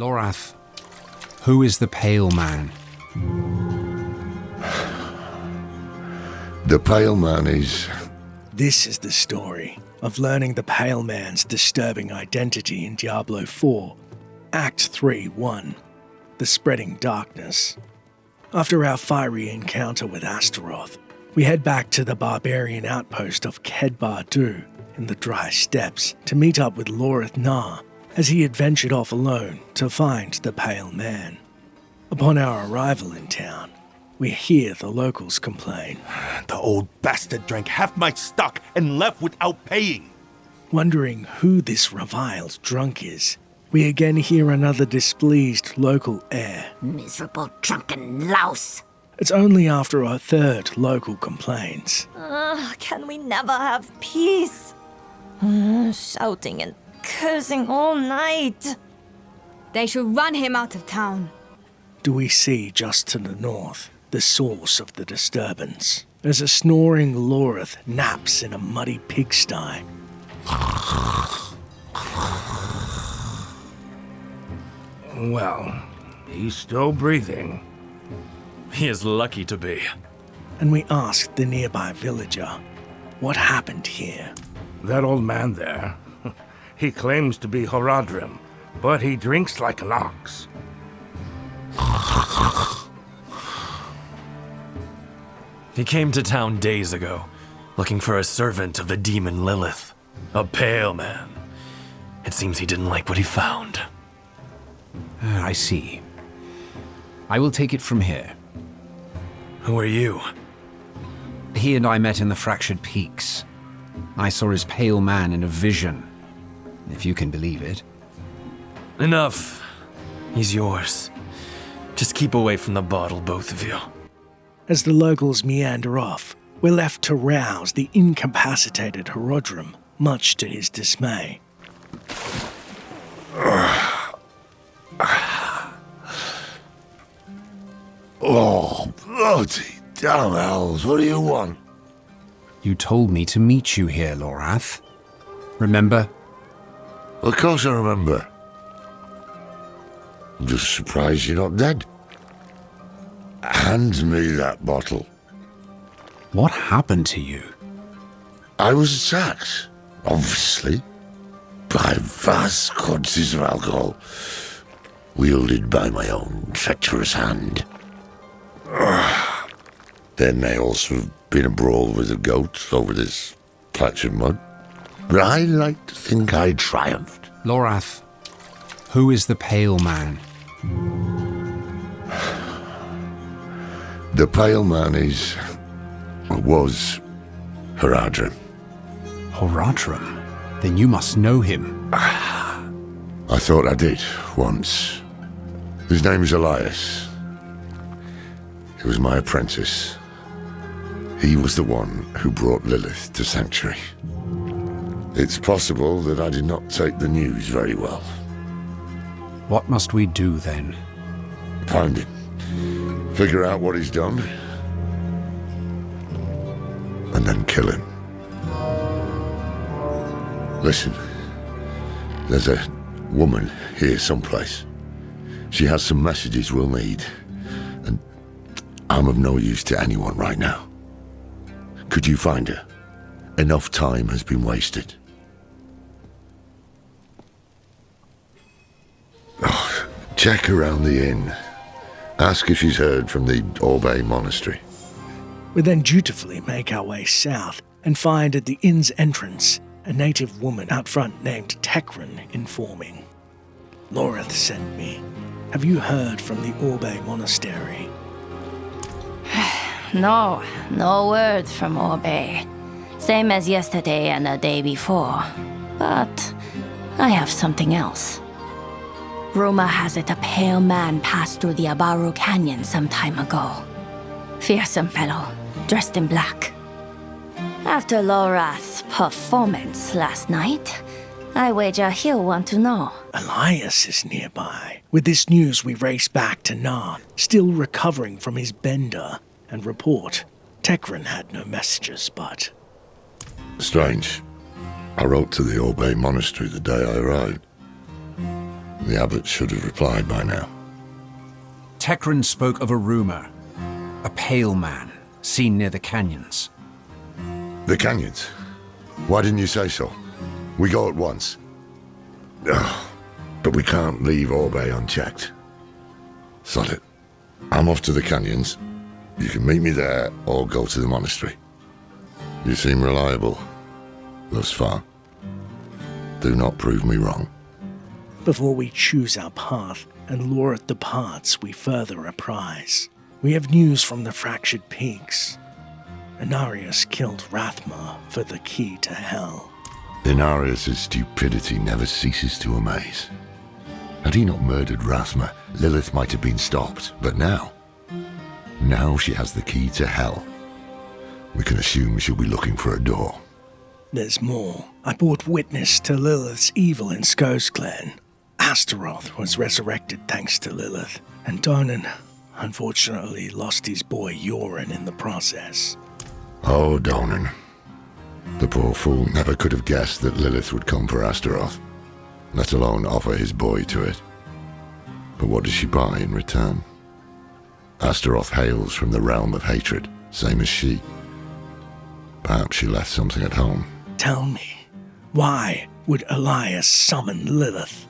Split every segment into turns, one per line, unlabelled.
Lorath, who is the Pale Man?
The Pale Man is...
This is the story of learning the Pale Man's disturbing identity in Diablo 4, Act 3, 1, The Spreading Darkness. After our fiery encounter with Astaroth, we head back to the barbarian outpost of Bardu in the Dry Steppes to meet up with Lorath Nah as he had ventured off alone to find the Pale Man. Upon our arrival in town, we hear the locals complain.
The old bastard drank half my stock and left without paying.
Wondering who this reviled drunk is, we again hear another displeased local heir.
Miserable drunken louse.
It's only after a third local complains.
Can we never have peace? Shouting and cursing all night.
They should run him out of town.
Do we see just to the north the source of the disturbance, as a snoring Lorath naps in a muddy pigsty.
Well, he's still breathing.
He is lucky to be.
And we asked the nearby villager, what happened here?
That old man there, he claims to be Horadrim, but he drinks like an ox.
He came to town days ago, looking for a servant of the demon Lilith, a pale man. It seems he didn't like what he found.
I see. I will take it from here.
Who are you?
He and I met in the Fractured Peaks. I saw his pale man in a vision, if you can believe it.
Enough. He's yours. Just keep away from the bottle, both of you.
As the locals meander off, we're left to rouse the incapacitated Horadrim, much to his dismay.
Oh, bloody damn hells, what do you want?
You told me to meet you here, Lorath. Remember?
Of course I remember. I'm just surprised you're not dead. Hand me that bottle.
What happened to you?
I was attacked, obviously, by vast quantities of alcohol, wielded by my own treacherous hand. There may also have been a brawl with a goat over this patch of mud, but I like to think I triumphed.
Lorath, who is the Pale Man?
The Pale Man was Horadrim.
Horadrim? Then you must know him.
I thought I did, once. His name's Elias. He was my apprentice. He was the one who brought Lilith to Sanctuary. It's possible that I did not take the news very well.
What must we do then?
Find him. Figure out what he's done. And then kill him. Listen, there's a woman here someplace. She has some messages we'll need. And I'm of no use to anyone right now. Could you find her? Enough time has been wasted. Oh, check around the inn. Ask if she's heard from the Orbe Monastery.
We then dutifully make our way south and find at the inn's entrance a native woman out front named Tekrin informing. Lorath sent me. Have you heard from the Orbe Monastery?
No word from Orbe. Same as yesterday and the day before. But I have something else. Rumor has it a pale man passed through the Abaru Canyon some time ago. Fearsome fellow, dressed in black. After Lorath's performance last night, I wager he'll want to know.
Elias is nearby. With this news, we race back to Nah, still recovering from his bender, and report Tekrin had no messages, but...
Strange. I wrote to the Orbe Monastery the day I arrived. The abbot should have replied by now.
Tekran spoke of a rumor. A pale man, seen near the canyons.
The canyons? Why didn't you say so? We go at once. Ugh, but we can't leave Orbe unchecked. Sod it. I'm off to the canyons. You can meet me there or go to the monastery. You seem reliable thus far. Do not prove me wrong.
Before we choose our path and Lorath departs, we further apprise. We have news from the Fractured Peaks. Inarius killed Rathma for the key to hell.
Inarius' stupidity never ceases to amaze. Had he not murdered Rathma, Lilith might have been stopped, but now she has the key to hell. We can assume she'll be looking for a door.
There's more. I bore witness to Lilith's evil in Skosglen. Astaroth was resurrected thanks to Lilith, and Donan unfortunately lost his boy Yoren in the process.
Oh, Donan. The poor fool never could have guessed that Lilith would come for Astaroth, let alone offer his boy to it. But what does she buy in return? Astaroth hails from the realm of hatred, same as she. Perhaps she left something at home.
Tell me, why would Elias summon Lilith?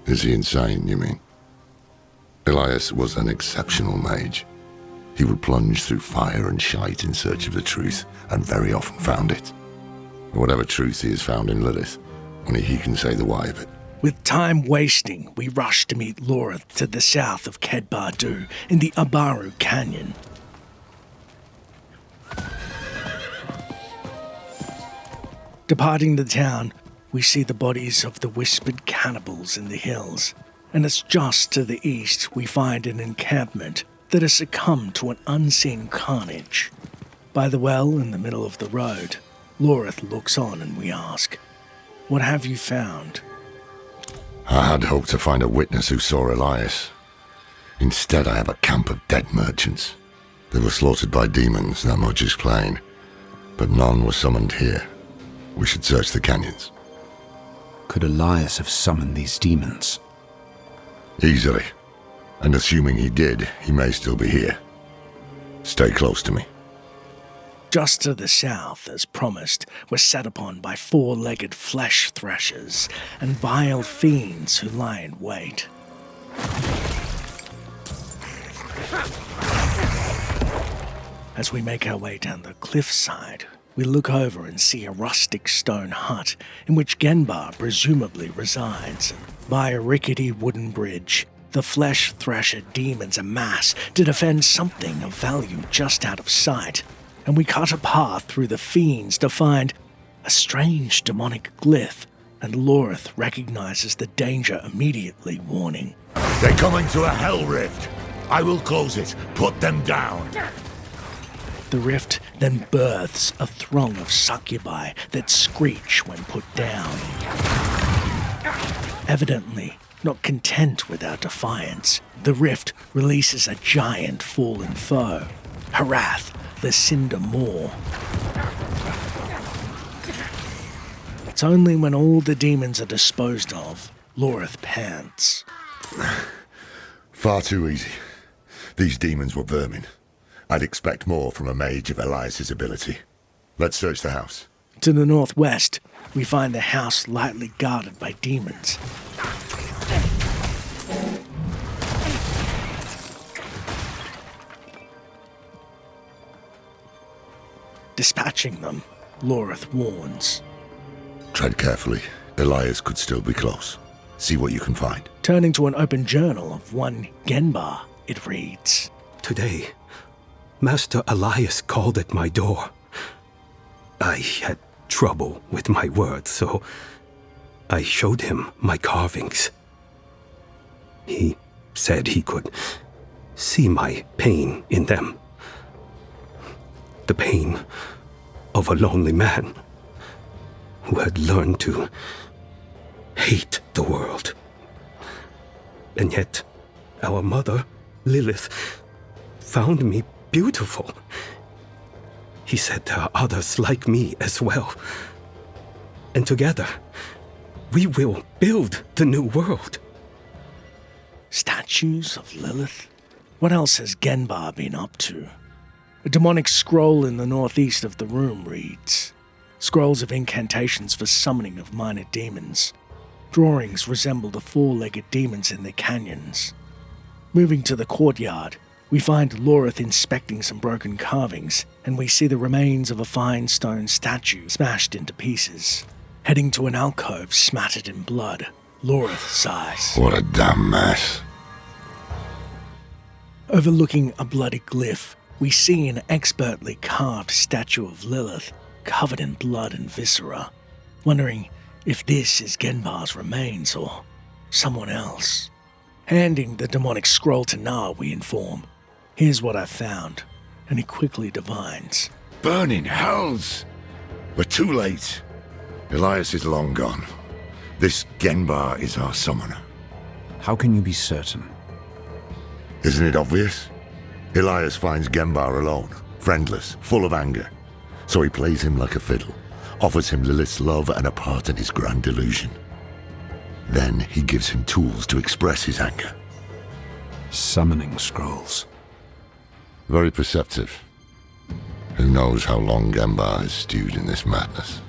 Is he insane, you mean? Elias was an exceptional mage. He would plunge through fire and shite in search of the truth, and very often found it. Whatever truth he has found in Lilith, only he can say the why of it.
With time wasting, we rush to meet Lorath to the south of Bardu in the Abaru Canyon. Departing the town, we see the bodies of the whispered cannibals in the hills, and it's just to the east we find an encampment that has succumbed to an unseen carnage. By the well in the middle of the road, Lorath looks on and we ask, "What have you found?"
I had hoped to find a witness who saw Elias. Instead, I have a camp of dead merchants. They were slaughtered by demons, that much is plain. But none were summoned here. We should search the canyons.
Could Elias have summoned these demons?
Easily. And assuming he did, he may still be here. Stay close to me.
Just to the south, as promised, we're set upon by four-legged flesh threshers and vile fiends who lie in wait. As we make our way down the cliffside, we look over and see a rustic stone hut in which Genbar presumably resides. By a rickety wooden bridge, the flesh thresher demons amass to defend something of value just out of sight, and we cut a path through the fiends to find a strange demonic glyph, and Lorath recognizes the danger immediately, warning.
They're coming to a hell rift. I will close it. Put them down.
The rift then births a throng of succubi that screech when put down. Evidently, not content with our defiance, the rift releases a giant fallen foe, Harath, the Cinder Maw. It's only when all the demons are disposed of, Lorath pants.
Far too easy. These demons were vermin. I'd expect more from a mage of Elias' ability. Let's search the house.
To the northwest, we find the house lightly guarded by demons. Dispatching them, Lorath warns.
Tread carefully. Elias could still be close. See what you can find.
Turning to an open journal of one Genbar, it reads,
"Today, Master Elias called at my door. I had trouble with my words, so I showed him my carvings. He said he could see my pain in them. The pain of a lonely man who had learned to hate the world. And yet, our mother, Lilith, found me beautiful. He said there are others like me as well. And together, we will build the new world.
Statues of Lilith? What else has Genbar been up to? A demonic scroll in the northeast of the room reads, "Scrolls of incantations for summoning of minor demons. Drawings resemble the four-legged demons in the canyons." Moving to the courtyard, we find Lorath inspecting some broken carvings, and we see the remains of a fine stone statue smashed into pieces. Heading to an alcove smattered in blood, Lorath sighs.
What a damn mess.
Overlooking a bloody glyph, we see an expertly carved statue of Lilith covered in blood and viscera, wondering if this is Genbar's remains or someone else. Handing the demonic scroll to Nar, we inform, "Here's what I found," and he quickly divines.
Burning hells! We're too late. Elias is long gone. This Genbar is our summoner.
How can you be certain?
Isn't it obvious? Elias finds Genbar alone, friendless, full of anger. So he plays him like a fiddle, offers him Lilith's love and a part in his grand delusion. Then he gives him tools to express his anger.
Summoning scrolls.
Very perceptive. Who knows how long Genbar has stewed in this madness?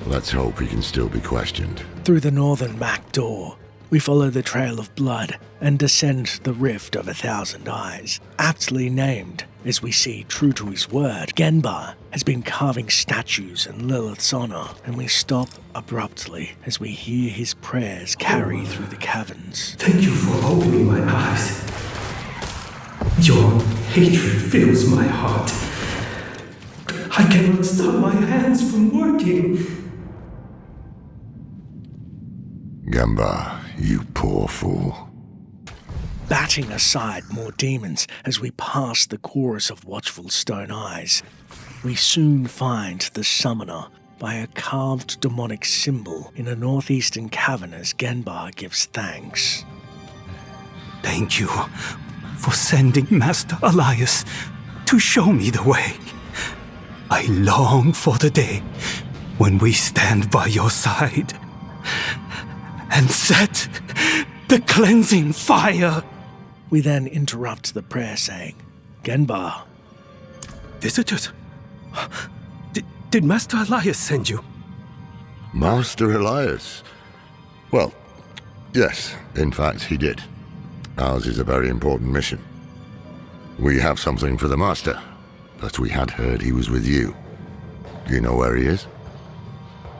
Let's hope he can still be questioned.
Through the northern back door, we follow the trail of blood and descend the Rift of 1,000 Eyes, aptly named as we see, true to his word, Genbar has been carving statues in Lilith's honor, and we stop abruptly as we hear his prayers carry through the caverns.
Thank you for opening my eyes. Your hatred fills my heart. I cannot stop my hands from working.
Genbar, you poor fool.
Batting aside more demons as we pass the chorus of watchful stone eyes, we soon find the summoner by a carved demonic symbol in a northeastern cavern as Genbar gives thanks.
Thank you for sending Master Elias to show me the way. I long for the day when we stand by your side and set the cleansing fire.
We then interrupt the prayer saying, "Genbar."
Visitors? Did Master Elias send you?
Master Elias? Well, yes, in fact he did. Ours is a very important mission. We have something for the Master, but we had heard he was with you. Do you know where he is?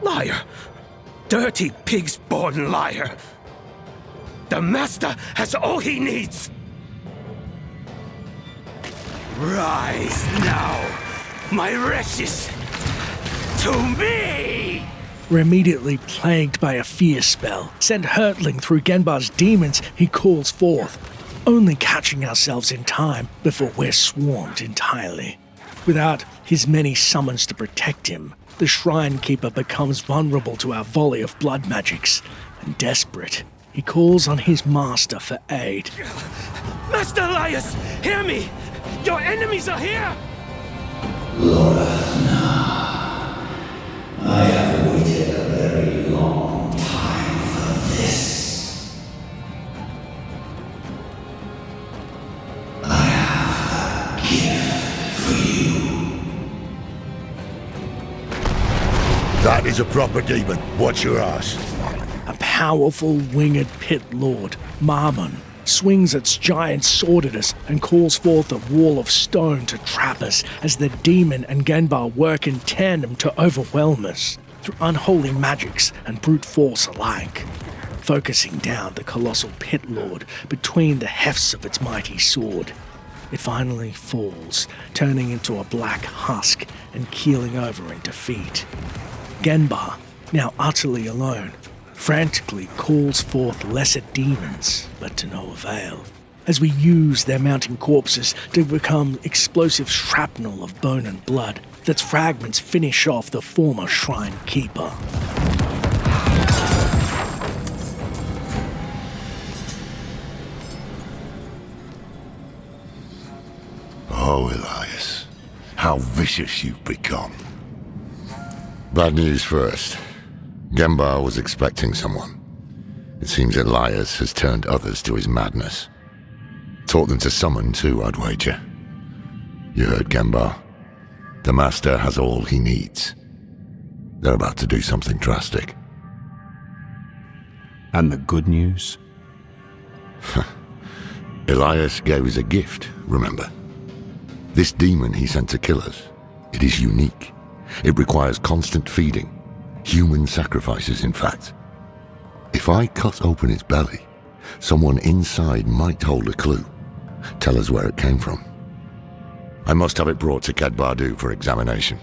Liar! Dirty pig's-born liar! The Master has all he needs! Rise now, my wretches, to me!
We're immediately plagued by a fear spell. Sent hurtling through Genbar's demons, he calls forth, only catching ourselves in time before we're swarmed entirely. Without his many summons to protect him, the Shrine Keeper becomes vulnerable to our volley of blood magics, and desperate, he calls on his master for aid.
Master Elias, hear me! Your enemies are here!
Lorath, I have waited a very long time for this. I have a gift for you.
That is a proper demon. Watch your ass.
A powerful winged pit lord, Marmon, swings its giant sword at us and calls forth a wall of stone to trap us as the demon and Genbar work in tandem to overwhelm us through unholy magics and brute force alike, focusing down the colossal pit lord between the hefts of its mighty sword. It finally falls, turning into a black husk and keeling over in defeat. Genbar, now utterly alone, frantically calls forth lesser demons, but to no avail, as we use their mounting corpses to become explosive shrapnel of bone and blood that's fragments finish off the former Shrine Keeper.
Oh, Elias, how vicious you've become. Bad news first. Genbar was expecting someone. It seems Elias has turned others to his madness. Taught them to summon too, I'd wager. You heard Genbar. The Master has all he needs. They're about to do something drastic.
And the good news?
Elias gave us a gift, remember? This demon he sent to kill us. It is unique. It requires constant feeding. Human sacrifices, in fact. If I cut open its belly, someone inside might hold a clue. Tell us where it came from. I must have it brought to Bardu for examination.